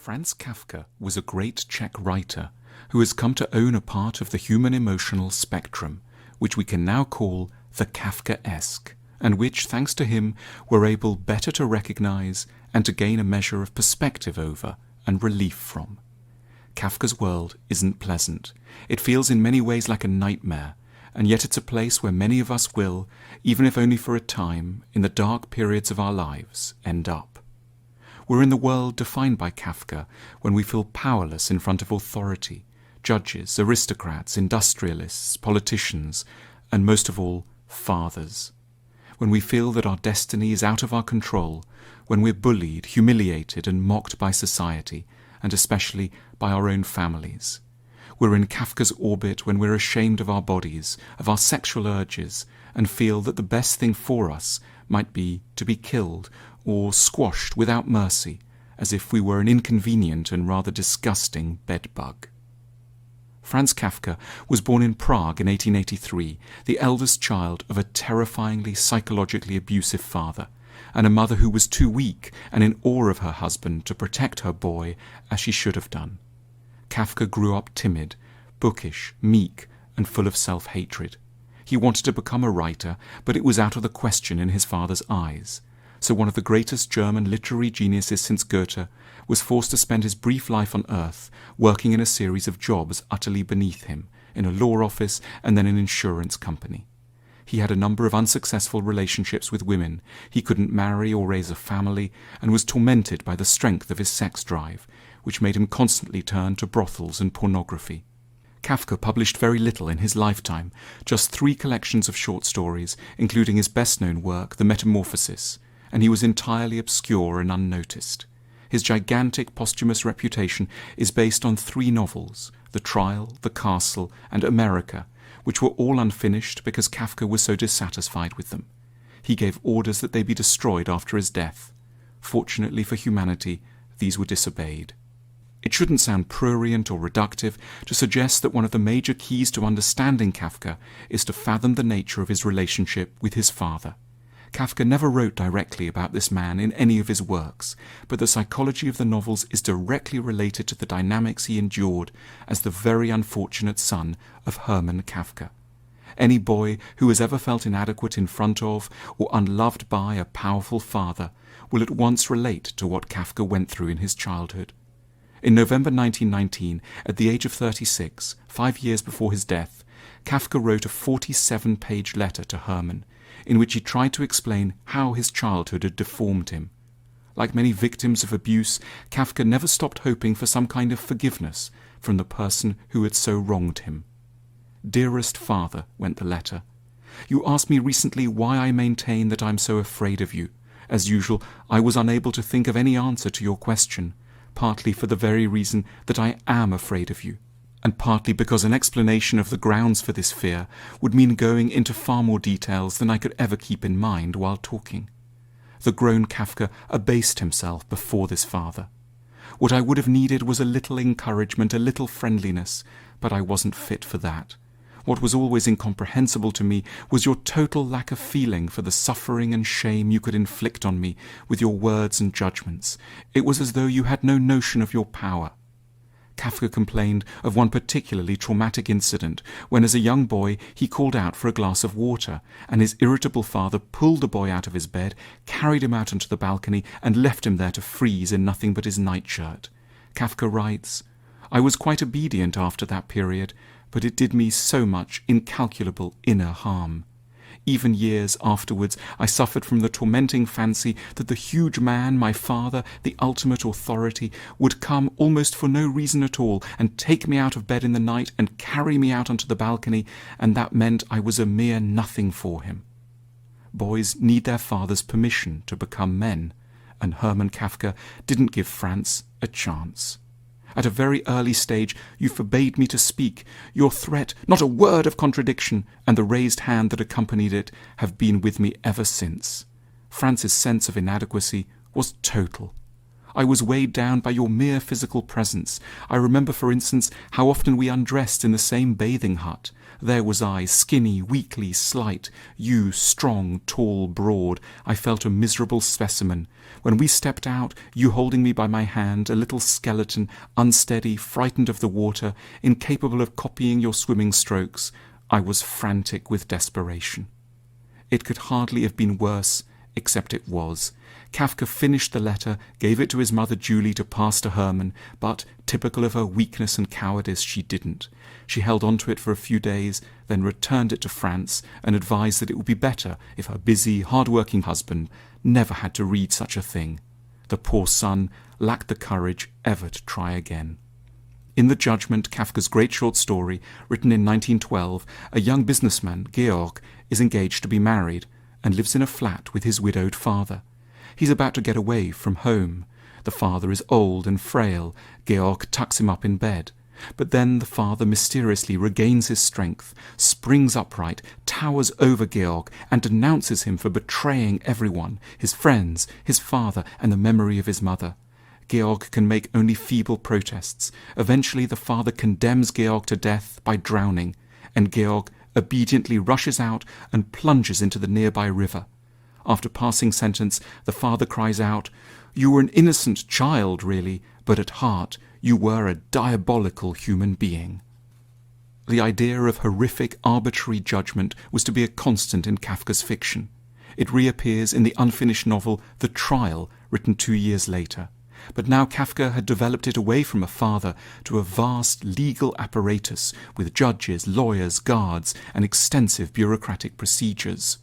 Franz Kafka was a great Czech writer who has come to own a part of the human emotional spectrum, which we can now call the Kafkaesque, and which, thanks to him, we're able better to recognize and to gain a measure of perspective over and relief from. Kafka's world isn't pleasant. It feels in many ways like a nightmare, and yet it's a place where many of us will, even if only for a time, in the dark periods of our lives, end up. We're in the world defined by Kafka when we feel powerless in front of authority, judges, aristocrats, industrialists, politicians, and most of all, fathers. When we feel that our destiny is out of our control, when we're bullied, humiliated, and mocked by society, and especially by our own families. We're in Kafka's orbit when we're ashamed of our bodies, of our sexual urges, and feel that the best thing for us might be to be killed or squashed without mercy, as if we were an inconvenient and rather disgusting bedbug. Franz Kafka was born in Prague in 1883, the eldest child of a terrifyingly psychologically abusive father, and a mother who was too weak and in awe of her husband to protect her boy as she should have done. Kafka grew up timid, bookish, meek, and full of self-hatred. He wanted to become a writer, but it was out of the question in his father's eyes. So one of the greatest German literary geniuses since Goethe was forced to spend his brief life on earth working in a series of jobs utterly beneath him, in a law office and then an insurance company. He had a number of unsuccessful relationships with women, he couldn't marry or raise a family, and was tormented by the strength of his sex drive, which made him constantly turn to brothels and pornography. Kafka published very little in his lifetime, just 3 collections of short stories, including his best-known work, The Metamorphosis, and he was entirely obscure and unnoticed. His gigantic posthumous reputation is based on 3 novels, The Trial, The Castle, and America, which were all unfinished because Kafka was so dissatisfied with them. He gave orders that they be destroyed after his death. Fortunately for humanity, these were disobeyed. It shouldn't sound prurient or reductive to suggest that one of the major keys to understanding Kafka is to fathom the nature of his relationship with his father. Kafka never wrote directly about this man in any of his works, but the psychology of the novels is directly related to the dynamics he endured as the very unfortunate son of Hermann Kafka. Any boy who has ever felt inadequate in front of or unloved by a powerful father will at once relate to what Kafka went through in his childhood. In November 1919, at the age of 36, 5 years before his death, Kafka wrote a 47-page letter to Hermann, in which he tried to explain how his childhood had deformed him. Like many victims of abuse, Kafka never stopped hoping for some kind of forgiveness from the person who had so wronged him. "Dearest father," went the letter, "you asked me recently why I maintain that I am so afraid of you. As usual, I was unable to think of any answer to your question, partly for the very reason that I am afraid of you, and partly because an explanation of the grounds for this fear would mean going into far more details than I could ever keep in mind while talking." The grown Kafka abased himself before this father. What I would have needed was a little encouragement, a little friendliness, but I wasn't fit for that. What was always incomprehensible to me was your total lack of feeling for the suffering and shame you could inflict on me with your words and judgments. It was as though you had no notion of your power. Kafka complained of one particularly traumatic incident when, as a young boy, he called out for a glass of water, and his irritable father pulled the boy out of his bed, carried him out onto the balcony, and left him there to freeze in nothing but his nightshirt. Kafka writes, "I was quite obedient after that period, but it did me so much incalculable inner harm. Even years afterwards, I suffered from the tormenting fancy that the huge man, my father, the ultimate authority, would come almost for no reason at all and take me out of bed in the night and carry me out onto the balcony, and that meant I was a mere nothing for him." Boys need their father's permission to become men, and Hermann Kafka didn't give Franz a chance. At a very early stage, you forbade me to speak. Your threat, not a word of contradiction, and the raised hand that accompanied it have been with me ever since. Franz's sense of inadequacy was total. I was weighed down by your mere physical presence. I remember, for instance, how often we undressed in the same bathing hut. There was I, skinny, weakly, slight, you, strong, tall, broad. I felt a miserable specimen. When we stepped out, you holding me by my hand, a little skeleton, unsteady, frightened of the water, incapable of copying your swimming strokes, I was frantic with desperation. It could hardly have been worse, except it was. Kafka finished the letter, gave it to his mother Julie to pass to Herman, but, typical of her weakness and cowardice, she didn't. She held on to it for a few days, then returned it to Franz and advised that it would be better if her busy, hard-working husband never had to read such a thing. The poor son lacked the courage ever to try again. In The Judgment, Kafka's great short story, written in 1912, a young businessman, Georg, is engaged to be married and lives in a flat with his widowed father. He's about to get away from home. The father is old and frail. Georg tucks him up in bed. But then the father mysteriously regains his strength, springs upright, towers over Georg, and denounces him for betraying everyone, his friends, his father, and the memory of his mother. Georg can make only feeble protests. Eventually the father condemns Georg to death by drowning, and Georg obediently rushes out and plunges into the nearby river. After passing sentence, the father cries out, "You were an innocent child, really, but at heart you were a diabolical human being." The idea of horrific, arbitrary judgment was to be a constant in Kafka's fiction. It reappears in the unfinished novel The Trial, written 2 years later. But now Kafka had developed it away from a father to a vast legal apparatus with judges, lawyers, guards, and extensive bureaucratic procedures.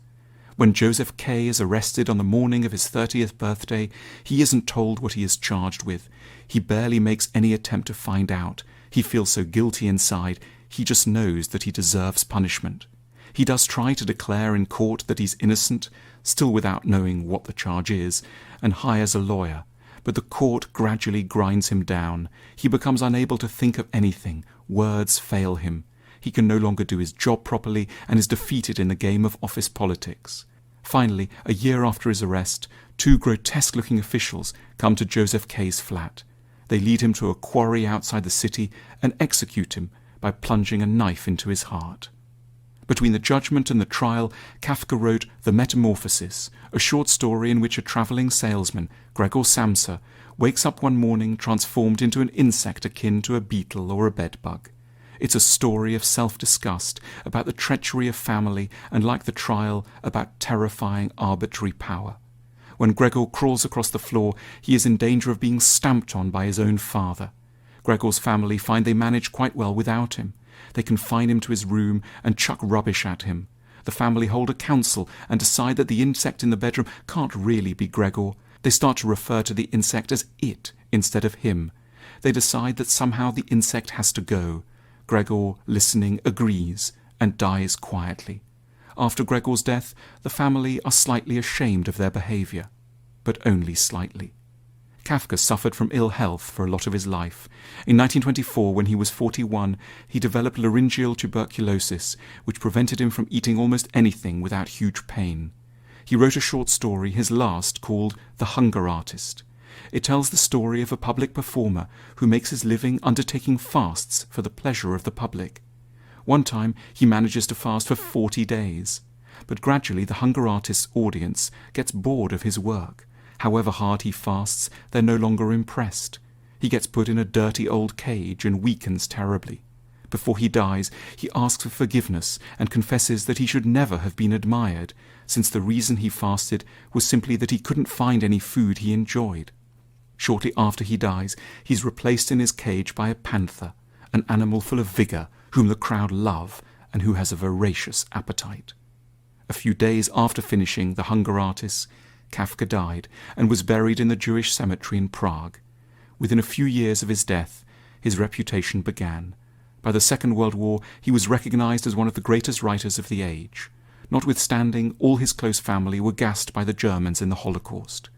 When Joseph K. is arrested on the morning of his 30th birthday, he isn't told what he is charged with. He barely makes any attempt to find out. He feels so guilty inside, he just knows that he deserves punishment. He does try to declare in court that he's innocent, still without knowing what the charge is, and hires a lawyer. But the court gradually grinds him down. He becomes unable to think of anything. Words fail him. He can no longer do his job properly and is defeated in the game of office politics. Finally, a year after his arrest, 2 grotesque-looking officials come to Joseph K.'s flat. They lead him to a quarry outside the city and execute him by plunging a knife into his heart. Between The Judgment and The Trial, Kafka wrote The Metamorphosis, a short story in which a travelling salesman, Gregor Samsa, wakes up one morning transformed into an insect akin to a beetle or a bedbug. It's a story of self-disgust, about the treachery of family, and like The Trial, about terrifying arbitrary power. When Gregor crawls across the floor, he is in danger of being stamped on by his own father. Gregor's family find they manage quite well without him. They confine him to his room and chuck rubbish at him. The family hold a council and decide that the insect in the bedroom can't really be Gregor. They start to refer to the insect as it instead of him. They decide that somehow the insect has to go. Gregor, listening, agrees and dies quietly. After Gregor's death, the family are slightly ashamed of their behaviour, but only slightly. Kafka suffered from ill health for a lot of his life. In 1924, when he was 41, he developed laryngeal tuberculosis, which prevented him from eating almost anything without huge pain. He wrote a short story, his last, called The Hunger Artist. It tells the story of a public performer who makes his living undertaking fasts for the pleasure of the public. One time he manages to fast for 40 days. But gradually the hunger artist's audience gets bored of his work. However hard he fasts, they're no longer impressed. He gets put in a dirty old cage and weakens terribly. Before he dies, he asks for forgiveness and confesses that he should never have been admired, since the reason he fasted was simply that he couldn't find any food he enjoyed. Shortly after he dies, he's replaced in his cage by a panther, an animal full of vigour, whom the crowd love and who has a voracious appetite. A few days after finishing The Hunger Artist, Kafka died and was buried in the Jewish cemetery in Prague. Within a few years of his death, his reputation began. By the Second World War, he was recognized as one of the greatest writers of the age. Notwithstanding, all his close family were gassed by the Germans in the Holocaust.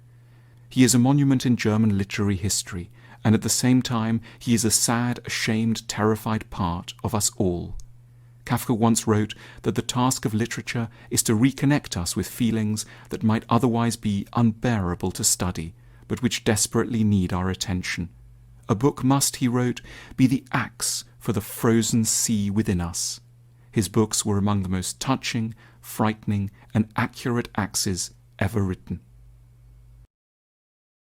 He is a monument in German literary history, and at the same time he is a sad, ashamed, terrified part of us all. Kafka once wrote that the task of literature is to reconnect us with feelings that might otherwise be unbearable to study, but which desperately need our attention. A book must, he wrote, be the axe for the frozen sea within us. His books were among the most touching, frightening, and accurate axes ever written.